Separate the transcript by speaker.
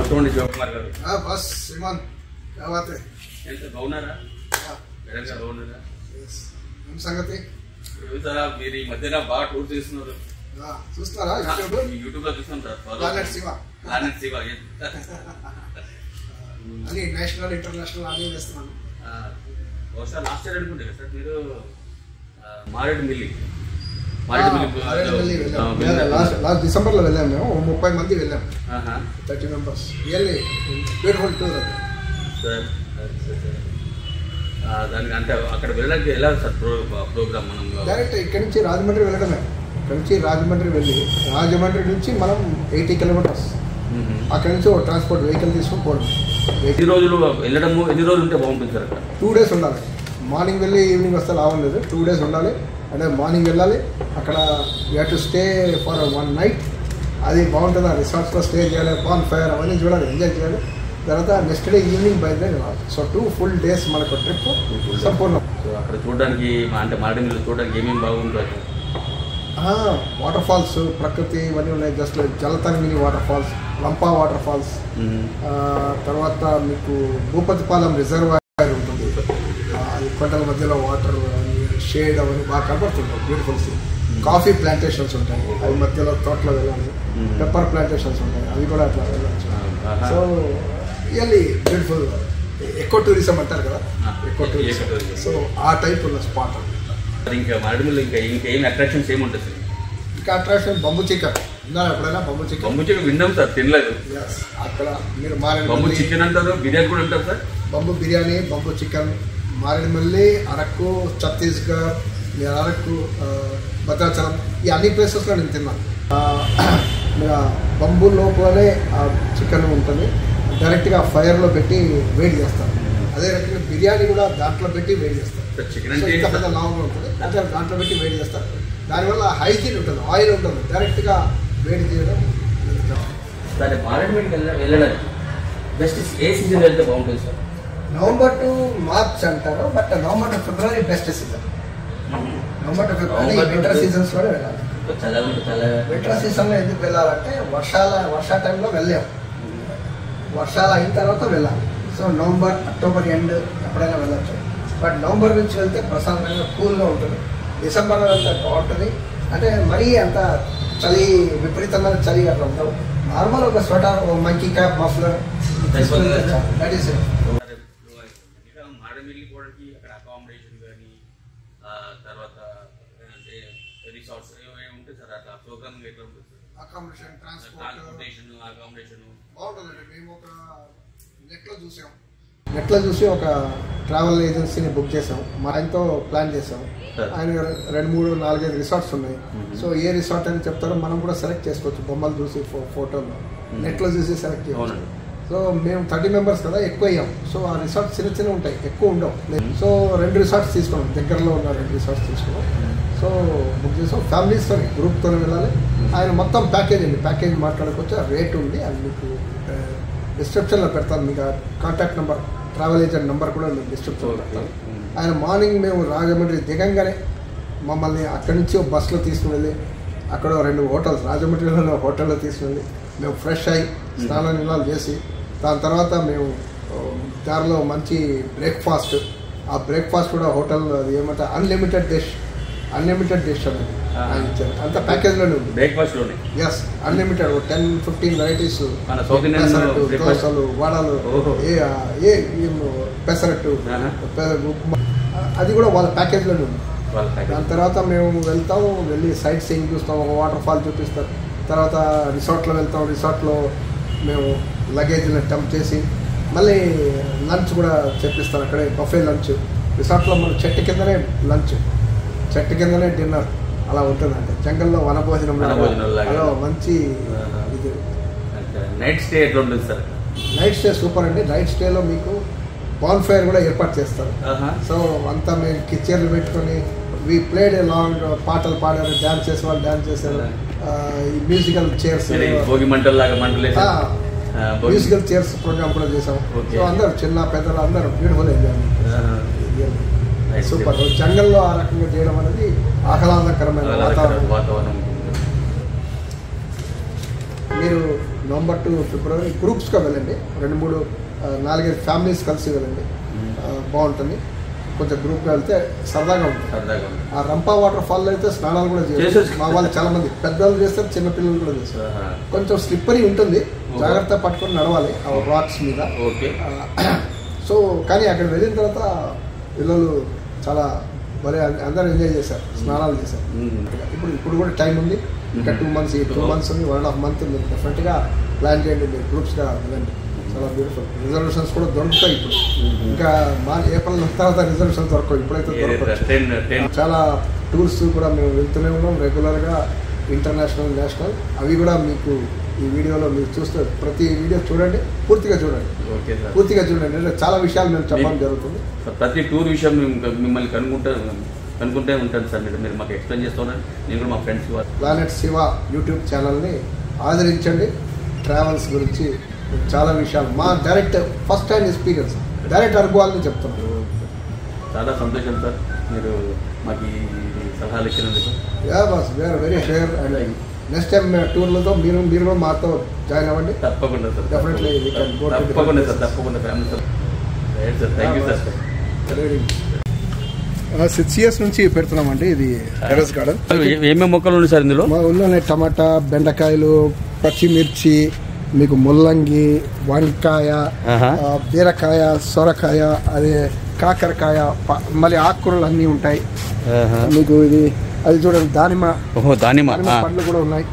Speaker 1: నమస్కారం శివకుమార్ గారు.
Speaker 2: बस श्रीमान क्या बात है?
Speaker 1: బాగున్నారా? బాగున్నారా?
Speaker 2: సంగతి
Speaker 1: మీరు ఈ మధ్యన బాగా టూర్ చేస్తున్నారు.
Speaker 2: చూస్తారా?
Speaker 1: యూట్యూబ్ లో చూస్తాం సార్.
Speaker 2: ప్లానెట్ శివ అని నేషనల్ ఇంటర్నేషనల్ అన్ని చేస్తున్నాను.
Speaker 1: బహుశా లాస్ట్ ఇయర్ అనుకుంటే సార్ మీరు మారేడుమిల్లి
Speaker 2: లాస్ట్ డిసెంబర్ లో వెళ్ళాము. మేము 30 మంది వెళ్ళాం. 30 members. రియల్లీ బ్యూటిఫుల్ టూర్ అది
Speaker 1: సార్. దానికి అంటే అక్కడ వెళ్ళడానికి ఎలా సార్ ప్రోగ్రామ్? మనం
Speaker 2: డైరెక్ట్ ఇక్కడ నుంచి రాజమండ్రి వెళ్ళడమే. ఇక్కడ నుంచి రాజమండ్రి వెళ్ళి రాజమండ్రి నుంచి మనం 80 kilometers అక్కడ నుంచి ఒక ట్రాన్స్పోర్ట్ వెహికల్ తీసుకొని పోవడం.
Speaker 1: ఎన్ని రోజులు వెళ్ళడము, ఎన్ని రోజులు ఉంటే బాగుంటుంది సార్? అక్కడ
Speaker 2: 2 days ఉండాలి. మార్నింగ్ వెళ్ళి ఈవినింగ్ వస్తే లాభం లేదు. 2 days ఉండాలి. అంటే మార్నింగ్ వెళ్ళాలి, అక్కడ you have to stay for 1 night. అది బాగుంటుంది. ఆ రిసార్ట్స్లో స్టే చేయాలి, బాన్ ఫైర్ అవన్నీ చూడాలి, ఎంజాయ్ చేయాలి. తర్వాత నెక్స్ట్ డే ఈవినింగ్ బయలుదేరి రావాలి. సో 2 full days మనకు ట్రిప్ సంపూర్ణం.
Speaker 1: సో అక్కడ చూడడానికి అంటే మారేడుమిల్లి చూడడానికి ఏమేమి బాగుంటుంది?
Speaker 2: వాటర్ ఫాల్స్, ప్రకృతి ఇవన్నీ ఉన్నాయి. Just Jalatarangini waterfalls, Lampa waterfalls, తర్వాత మీకు భూపతిపాలెం రిజర్వాయర్ ఉంటుంది. అది కొండల మధ్యలో వాటర్ షేడ్ అవన్నీ బాగా కనపడుతుంటాయి. Beautiful scene. కాఫీ ప్లాంటేషన్స్ ఉంటాయి, అవి మధ్యలో తోటలో వెళ్ళాలి. పెప్పర్ ప్లాంటేషన్స్ ఉంటాయి, అవి కూడా అట్లా వెళ్ళచ్చు. So really beautiful. Eco tourism అంటారు కదా, ఎకో టూరిజం. సో ఆ టైప్ ఉన్న స్పాట్.
Speaker 1: ఇంకా మారేడుమిల్లి ఇంకా ఏం అట్రాక్షన్స్ ఏముంటుంది సార్?
Speaker 2: ఇంకా అట్రాక్షన్ బంబు చికెన్. విన్నారా ఎప్పుడైనా? బంబు చికెన్
Speaker 1: విన్నాం సార్, తినలేదు.
Speaker 2: అక్కడ మీరు
Speaker 1: బంబు చికెన్ అంటారు, బిర్యానీ కూడా అంటారు సార్.
Speaker 2: బంబు బిర్యానీ, బంబు చికెన్, మారేడుమిల్లి, అరకు, ఛత్తీస్గఢ్, అరకు, భద్రాచలం, ఈ అన్ని ప్లేసెస్లో నేను తిన్నాను. బంబు లోపలనే ఆ చికెన్ ఉంటుంది. డైరెక్ట్గా ఫైర్లో పెట్టి వేడి చేస్తారు. అదే రకంగా బిర్యానీ కూడా దాంట్లో పెట్టి వేడి చేస్తారు.
Speaker 1: చికెన్
Speaker 2: ఇంకా పెద్ద లావుగా ఉంటుంది, అంటే దాంట్లో పెట్టి వేడి చేస్తారు. దానివల్ల హైజీన్ ఉంటుంది, ఆయిల్ ఉంటుంది. డైరెక్ట్గా వేడి చేయడం.
Speaker 1: సరే, మారేడుమిల్లికి వెళ్ళడానికి బెస్ట్ ఏ సీజన్ వెళ్తే బాగుంటుంది సార్?
Speaker 2: November to March అంటారు, but November to February best season. November to February winter సీజన్స్లోనే వెళ్ళాలి. వింటర్ సీజన్లో ఎందుకు వెళ్ళాలంటే వర్షా టైంలో వెళ్ళాము. వర్షాలు అయిన తర్వాత వెళ్ళాలి. సో నవంబర్, అక్టోబర్ ఎండ్ ఎప్పుడైనా వెళ్ళచ్చు. బట్ నవంబర్ నుంచి వెళ్తే ప్రశాంతంగా కూల్గా ఉంటుంది. డిసెంబర్లో వెళ్తే బాగుంటుంది. అంటే మరీ అంత చలి, విపరీతమైన చలి అట్లా ఉండవు. నార్మల్ ఒక sweater, monkey cap, muffler that is it.
Speaker 1: Maredumilli పోవడానికి అక్కడ అకామిడేషన్ కానీ తర్వాత రిసార్ట్స్ ఉంటాయి సార్. అట్లా ప్రోగ్రామ్ ఎట్లా ఉంటుంది సార్?
Speaker 2: అకామిడేషన్, ట్రాన్స్పోర్టేషన్ బాగుంటుందండి. మేము ఒక నెట్లో చూసి ఒక ట్రావెల్ ఏజెన్సీని బుక్ చేసాం. మా ఆయనతో ప్లాన్ చేసాం. ఆయన 2, 3, 4, 5 రిసార్ట్స్ ఉన్నాయి. సో ఏ రిసార్ట్ అని చెప్తారో మనం కూడా సెలెక్ట్ చేసుకోవచ్చు. బొమ్మలు చూసి, ఫోటోలో నెట్లో చూసి సెలెక్ట్ చేయవచ్చు. సో మేము 30 members కదా, ఎక్కువ అయ్యాం. సో ఆ రిసార్ట్స్ చిన్న ఉంటాయి, ఎక్కువ ఉండవు. సో 2 రిసార్ట్స్ తీసుకున్నాం, దగ్గరలో ఉన్న 2 రిసార్ట్స్ తీసుకున్నాం. సో బుక్ చేసాం. ఫ్యామిలీస్తో, గ్రూప్తో వెళ్ళాలి. ఆయన మొత్తం ప్యాకేజ్ అండి, ప్యాకేజ్ మాట్లాడుకోవచ్చు. ఆ రేట్ ఉంది, అది మీకు డిస్క్రిప్షన్లో పెడతాను. మీకు contact number, travel agent number కూడా మీకు డిస్క్రిప్షన్లో పెడతాను. ఆయన మార్నింగ్ మేము రాజమండ్రి దిగంగానే మమ్మల్ని అక్కడి నుంచి బస్సులో తీసుకుని వెళ్ళి అక్కడ 2 hotels, రాజమండ్రిలో హోటల్లో తీసుకుని వెళ్ళి మేము ఫ్రెష్ అయ్యి స్నానాలు చేసి, దాని తర్వాత మేము దారిలో మంచి బ్రేక్ఫాస్ట్. ఆ బ్రేక్ఫాస్ట్ కూడా హోటల్ అది ఏమంటే అన్లిమిటెడ్ డిష్ అనేది ఆయన ఇచ్చారు. అంత ప్యాకేజ్లోనే ఉంది.
Speaker 1: బ్రేక్ఫాస్ట్లోనే
Speaker 2: ఎస్, అన్లిమిటెడ్ 10-15 వెరైటీస్, దోసలు, వడలు, పెసరట్టు, అది కూడా వాళ్ళ ప్యాకేజ్లోనే ఉంది. దాని తర్వాత మేము వెళ్తాము, వెళ్ళి సైట్ సీయింగ్ చూస్తాం, ఒక వాటర్ ఫాల్ చూపిస్తారు. తర్వాత రిసార్ట్లో వెళ్తాం. రిసార్ట్లో మేము లగేజ్ని టంప్ చేసి మళ్ళీ లంచ్ కూడా చెప్పిస్తాం. అక్కడే బఫే లంచ్. రిసార్ట్లో మన చెట్టు కిందనే లంచ్, చెట్టు కిందనే డిన్నర్, అలా ఉంటుందండి. జంగల్లో వనభోజనం అలా మంచి ఇది.
Speaker 1: నైట్ స్టే ఎట్లా ఉంటుంది సార్?
Speaker 2: నైట్ స్టే సూపర్ అండి. నైట్ స్టేలో మీకు బాన్ ఫైర్ కూడా ఏర్పాటు చేస్తారు. సో అంతా మేము కిచెన్లు పెట్టుకొని వీ ప్లేడ్ ఏ లాంగ్, పాటలు పాడారు, డ్యాన్స్ చేసే వాళ్ళు డ్యాన్స్ చేశారు. ఈ musical chairs, musical chairs program కూడా చేసాం. సో అందరూ చిన్న పెద్దలు అందరూ బ్యూటిఫుల్ ఎంజాయ్. సూపర్. జంగల్లో ఆ రకంగా చేయడం అనేది ఆహ్లాదకరమైన వాతావరణం. మీరు నవంబర్ టు ఫిబ్రవరి గ్రూప్స్గా వెళ్ళండి. 2-3 4-5 ఫ్యామిలీస్ కలిసి వెళ్ళండి. బాగుంటుంది. కొంచెం గ్రూప్గా వెళ్తే సరదాగా ఉంటుంది. ఆ రంపా వాటర్ ఫాల్ అయితే స్నానాలు కూడా చేస్తారు. మా వాళ్ళు చాలా మంది పెద్దవాళ్ళు చేస్తారు, చిన్నపిల్లలు కూడా చేస్తారు. కొంచెం స్లిప్పరీ ఉంటుంది, జాగ్రత్త పట్టుకొని నడవాలి ఆ రాక్స్ మీద. సో కానీ అక్కడ వెళ్ళిన తర్వాత పిల్లలు చాలా మరి అందరూ ఎంజాయ్ చేశారు, స్నానాలు చేశారు. ఇప్పుడు కూడా టైం ఉంది, ఇంకా 2 months 2 months ఉంది, 1.5 month ఉంది. డెఫినెట్గా ప్లాన్ చేయండి, మీరు గ్రూప్స్గా వెళ్ళండి. చాలా బ్యూటిఫుల్. రిజర్వేషన్స్ కూడా దొరుకుతాయి ఇప్పుడు. ఇంకా ఏప్రిల్ తర్వాత రిజర్వేషన్స్ దొరకవు, ఇప్పుడైతే దొరకవు. చాలా టూర్స్ కూడా మేము వెళ్తూనే ఉన్నాం రెగ్యులర్గా, ఇంటర్నేషనల్, నేషనల్. అవి కూడా మీకు ఈ వీడియోలో మీరు చూస్తే ప్రతి వీడియో చూడండి, పూర్తిగా చూడండి. పూర్తిగా చూడండి, అంటే చాలా విషయాలు మేము చెప్పడం జరుగుతుంది.
Speaker 1: ప్రతి టూర్ విషయం మిమ్మల్ని కనుక్కుంటే ఉంటాను సార్. మీరు మాకు ఎక్స్ప్లెయిన్ చేస్తున్నారు. నేను కూడా మా ఫ్రెండ్స్
Speaker 2: ప్లానెట్ శివ యూట్యూబ్ ఛానల్ని ఆదరించండి. ట్రావెల్స్ గురించి చాలా విషయాలు మా direct first hand experience, direct అనుభవాలని చెప్తున్నాను.
Speaker 1: చాలా సంతోషం సార్ మీరు మాకు ఈ సలహాలు ఇచ్చినందుకు.
Speaker 2: Boss we are very sure. And next time టూర్లతో మీరు కూడా మాతో జాయిన్ అవ్వండి.
Speaker 1: తప్పకుండా సార్,
Speaker 2: డెఫినెట్లీ
Speaker 1: తప్పకుండా సార్, తప్పకుండా family sir. Thank you sir.
Speaker 2: 6 years నుంచి పెడుతున్నామండి ఇది టెర్రస్ గార్డెన్.
Speaker 1: ఏమేమి మొక్కలు ఉన్నాయి సార్ ఇందులో?
Speaker 2: మా ఉన్నాయి టమాటా, బెండకాయలు, పచ్చిమిర్చి, మీకు ముల్లంగి, వంకాయ, బీరకాయ, సొరకాయ, అదే కాకరకాయ, మళ్ళీ ఆకుకూరలు అన్నీ ఉంటాయి మీకు. ఇది అది చూడండి, దానిమ్మ పండ్లు కూడా ఉన్నాయి.